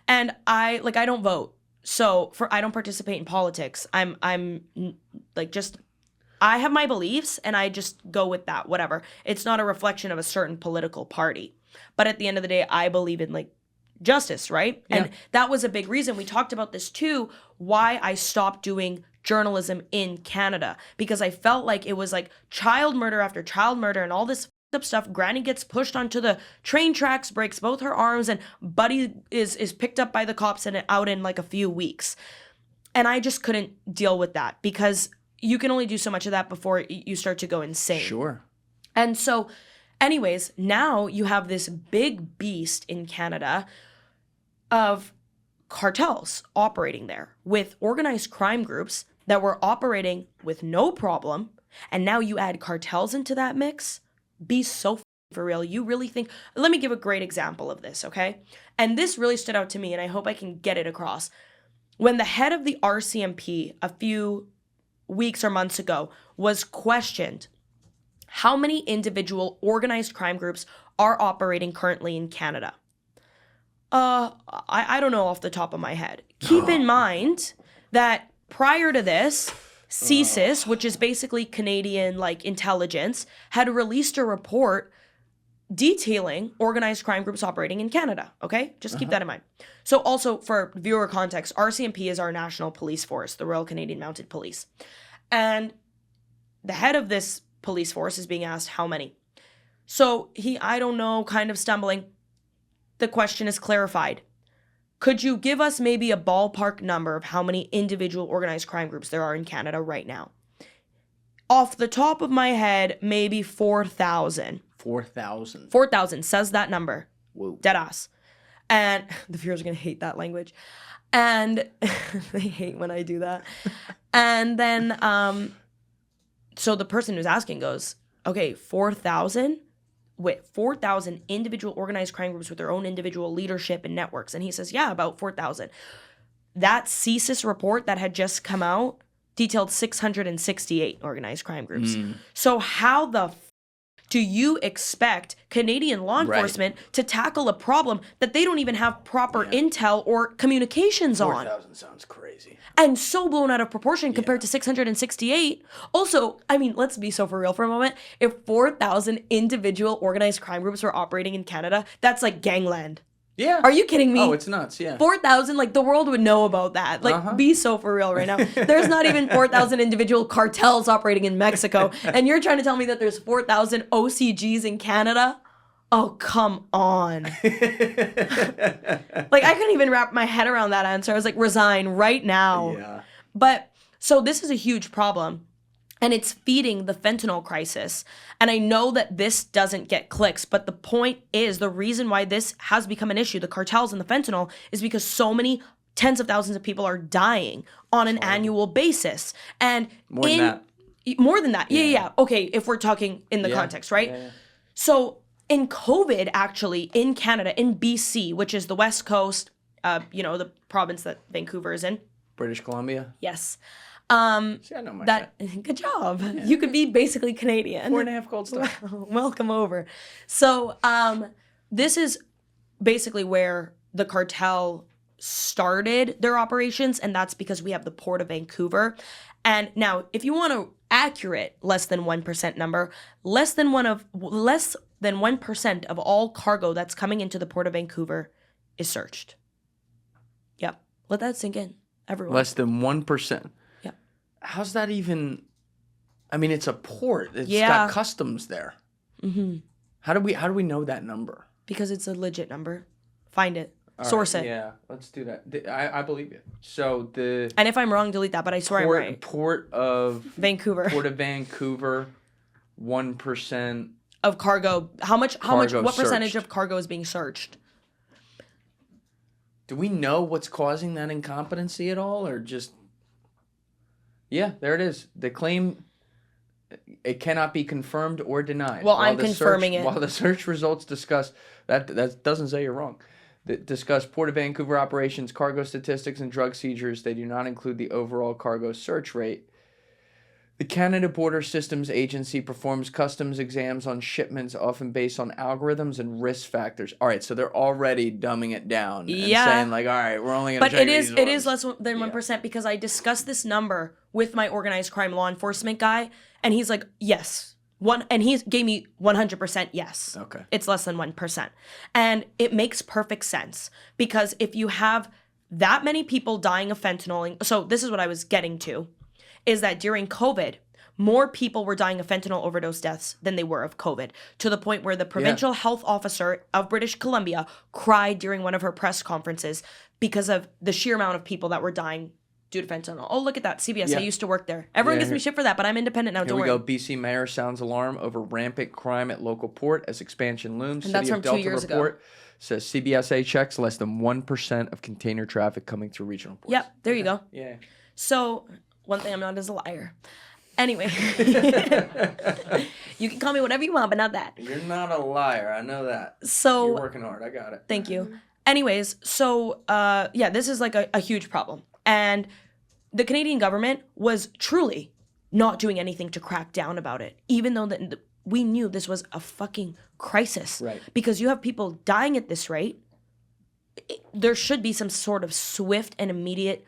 And I don't vote. So I don't participate in politics. I'm like just I have my beliefs and I just go with that, whatever. It's not a reflection of a certain political party. But at the end of the day, I believe in like justice, right? Yeah. And that was a big reason. We talked about this too, why I stopped doing journalism in Canada, because I felt like it was like child murder after child murder and all this up stuff. Granny gets pushed onto the train tracks, breaks both her arms, and Buddy is picked up by the cops and out in like a few weeks. And I just couldn't deal with that because you can only do so much of that before you start to go insane. Sure. And so, anyways, now you have this big beast in Canada of cartels operating there with organized crime groups that were operating with no problem. And now you add cartels into that mix. Be so for real. You really think, let me give a great example of this, okay? And this really stood out to me and I hope I can get it across. When the head of the RCMP a few weeks or months ago was questioned, how many individual organized crime groups are operating currently in Canada? I don't know off the top of my head. Keep in mind that prior to this, CSIS, which is basically Canadian like intelligence, had released a report detailing organized crime groups operating in Canada, okay? Just keep that in mind. So also for viewer context, RCMP is our national police force, the Royal Canadian Mounted Police. And the head of this police force is being asked how many. So he, I don't know, kind of stumbling. The question is clarified. Could you give us maybe a ballpark number of how many individual organized crime groups there are in Canada right now? Off the top of my head, maybe 4,000. 4,000. 4,000 says that number. Whoa. Deadass. And the viewers are going to hate that language. And they hate when I do that. And then, so the person who's asking goes, okay, 4,000? With 4,000 individual organized crime groups with their own individual leadership and networks. And he says, yeah, about 4,000. That CSIS report that had just come out detailed 668 organized crime groups. So how the do you expect Canadian law enforcement to tackle a problem that they don't even have proper intel or communications on? 4,000 sounds crazy. And so blown out of proportion compared to 668. Also, I mean, let's be so for real for a moment. If 4,000 individual organized crime groups were operating in Canada, that's like gangland. Yeah. Are you kidding me? Oh, it's nuts, yeah. 4,000, like the world would know about that. Like, be so for real right now. There's not even 4,000 individual cartels operating in Mexico. And you're trying to tell me that there's 4,000 OCGs in Canada? Oh, come on. Like, I couldn't even wrap my head around that answer. I was like, resign right now. Yeah. But, so this is a huge problem. And it's feeding the fentanyl crisis. And I know that this doesn't get clicks, but the point is the reason why this has become an issue, the cartels and the fentanyl, is because so many tens of thousands of people are dying on an annual basis. And More than that. More than that. Yeah. Okay, if we're talking in the context, right? Yeah. So in COVID, actually, in Canada, in BC, which is the West Coast, the province that Vancouver is in. British Columbia? Yes. See, I know my shit. Good job. Yeah. You could be basically Canadian. 4.5 gold stars. Welcome over. So this is basically where the cartel started their operations, and that's because we have the Port of Vancouver. And now, if you want an accurate less than 1% number, less than 1% of all cargo that's coming into the Port of Vancouver is searched. Yep. Let that sink in, everyone. Less than 1%. How's that even? I mean, it's a port. It's got customs there. Mm-hmm. How do we know that number? Because it's a legit number. Find it. Source it. Yeah, let's do that. I believe you. So and if I'm wrong, delete that. But I swear I'm right. Port of Vancouver. 1% of cargo. How much? What percentage searched. of cargo is being searched? Do we know what's causing that incompetency at all, or just? Yeah, there it is. The claim, it cannot be confirmed or denied. Well, I'm confirming it. While the search results discuss, that doesn't say you're wrong. Discuss Port of Vancouver operations, cargo statistics, and drug seizures. They do not include the overall cargo search rate. The Canada Border Systems Agency performs customs exams on shipments often based on algorithms and risk factors. All right, so they're already dumbing it down and saying like, all right, we're only going to check these But it is less than 1% because I discussed this number with my organized crime law enforcement guy, and he's like, yes. And he gave me 100% yes. Okay. It's less than 1%. And it makes perfect sense because if you have that many people dying of fentanyl, so this is what I was getting to, is that during COVID, more people were dying of fentanyl overdose deaths than they were of COVID, to the point where the provincial health officer of British Columbia cried during one of her press conferences because of the sheer amount of people that were dying due to fentanyl. Oh, look at that. CBS, I used to work there. Everyone gives me shit for that, but I'm independent now. Here we go. BC Mayor sounds alarm over rampant crime at local port as expansion looms. And that's from 2 years ago. Says CBSA checks less than 1% of container traffic coming through regional ports. Yep, there you go. Yeah. So, one thing I'm not is a liar. Anyway. You can call me whatever you want, but not that. You're not a liar. I know that. So you're working hard. I got it. Thank you. Anyways, so this is like a huge problem. And the Canadian government was truly not doing anything to crack down about it, even though we knew this was a fucking crisis. Right. Because you have people dying at this rate. There should be some sort of swift and immediate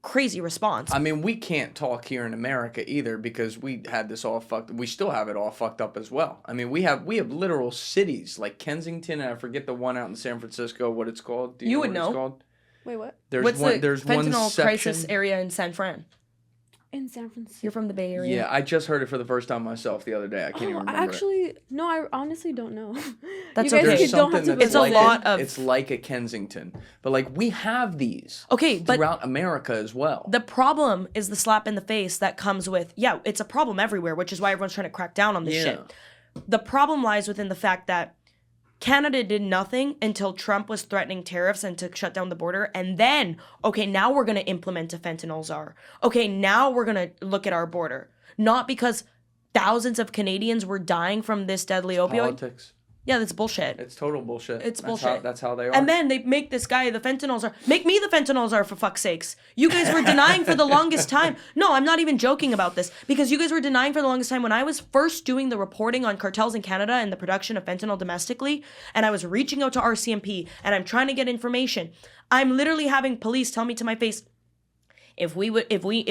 crazy response. I mean, we can't talk here in America either because we had this all fucked. We still have it all fucked up as well. I mean, we have literal cities like Kensington, and I forget the one out in San Francisco. What it's called? Do you know would what know. It's called? Wait, what? What's the one fentanyl section, crisis area in San Fran? In San Francisco. You're from the Bay Area. Yeah, I just heard it for the first time myself the other day. I can't even remember. Actually, no, I honestly don't know. That's you guys okay. There's don't have something to. that's It's a like lot of- It's like a Kensington, but like we have these. Okay, but throughout America as well. the problem is the slap in the face that comes with, it's a problem everywhere, which is why everyone's trying to crack down on this shit. The problem lies within the fact that Canada did nothing until Trump was threatening tariffs and to shut down the border. And then, okay, now we're going to implement a fentanyl czar. Okay, now we're going to look at our border. Not because thousands of Canadians were dying from this deadly opioid. Politics. Yeah, that's bullshit. It's total bullshit. It's bullshit. That's how they are. And then they make this guy the fentanyl czar. Make me the fentanyl czar, for fuck's sakes. You guys were denying for the longest time. No, I'm not even joking about this. Because you guys were denying for the longest time when I was first doing the reporting on cartels in Canada and the production of fentanyl domestically, and I was reaching out to RCMP and I'm trying to get information. I'm literally having police tell me to my face, if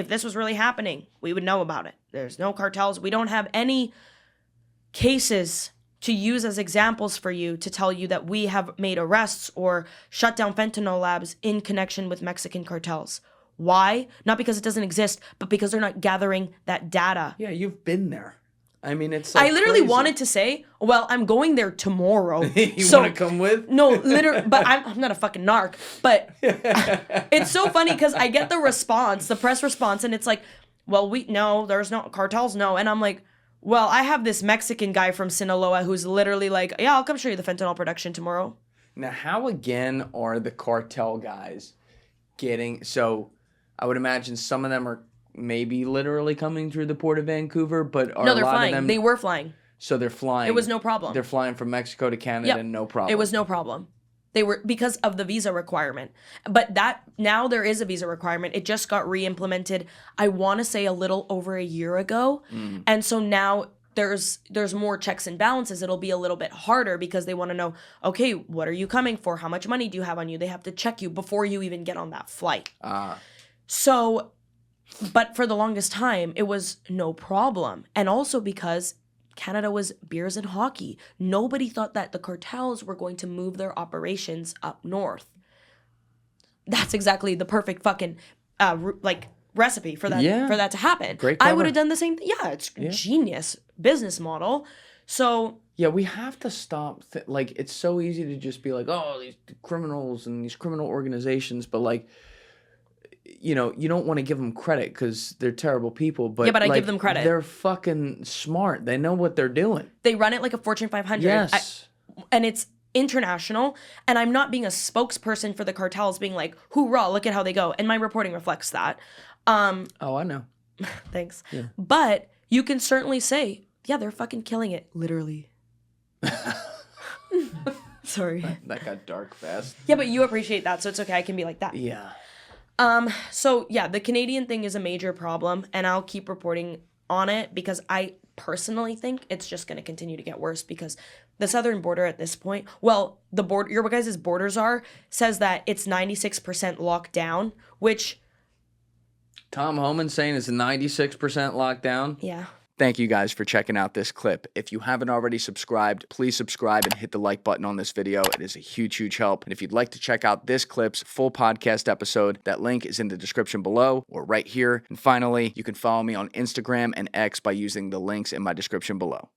this was really happening, we would know about it. There's no cartels. We don't have any cases to use as examples for you to tell you that we have made arrests or shut down fentanyl labs in connection with Mexican cartels. Why? Not because it doesn't exist, but because they're not gathering that data. Yeah, you've been there. I mean, it's like I literally crazy. wanted to say, well, I'm going there tomorrow. You so, want to come with? No, literally, but I'm not a fucking narc. But it's so funny because I get the response, the press response, and it's like, well, there's no cartels, no. And I'm like, well, I have this Mexican guy from Sinaloa who's literally like, yeah, I'll come show you the fentanyl production tomorrow. Now, how again are the cartel guys getting... So, I would imagine some of them are maybe literally coming through the port of Vancouver, but are No, they're a lot flying. of them... They were flying. So they're flying. It was no problem. They're flying from Mexico to Canada and no problem. It was no problem. They were because of the visa requirement. But now there is a visa requirement. It just got re-implemented, I want to say a little over a year ago. And so now there's more checks and balances. It'll be a little bit harder because they want to know, okay, what are you coming for? How much money do you have on you? They have to check you before you even get on that flight. So, but for the longest time, it was no problem. And also because Canada was beers and hockey. Nobody thought that the cartels were going to move their operations up north. That's exactly the perfect fucking recipe for that for that to happen. Great cover. I would have done the same thing. Yeah, it's genius business model. So yeah, we have to stop. It's so easy to just be like, oh, these criminals and these criminal organizations, but like, you know, you don't want to give them credit because they're terrible people. But yeah, but I give them credit. They're fucking smart. They know what they're doing. They run it like a Fortune 500. Yes. And it's international. And I'm not being a spokesperson for the cartels being like, hoorah, look at how they go. And my reporting reflects that. Oh, I know. Thanks. Yeah. But you can certainly say, yeah, they're fucking killing it. Literally. Sorry. That got dark fast. Yeah, but you appreciate that, so it's okay. I can be like that. Yeah. So yeah, the Canadian thing is a major problem, and I'll keep reporting on it because I personally think it's just going to continue to get worse because the southern border at this point, well, the border, your guys' borders says that it's 96% locked down, which... Tom Homan saying it's 96% locked down? Yeah. Thank you guys for checking out this clip. If you haven't already subscribed, please subscribe and hit the like button on this video. It is a huge, huge help. And if you'd like to check out this clip's full podcast episode, that link is in the description below or right here. And finally, you can follow me on Instagram and X by using the links in my description below.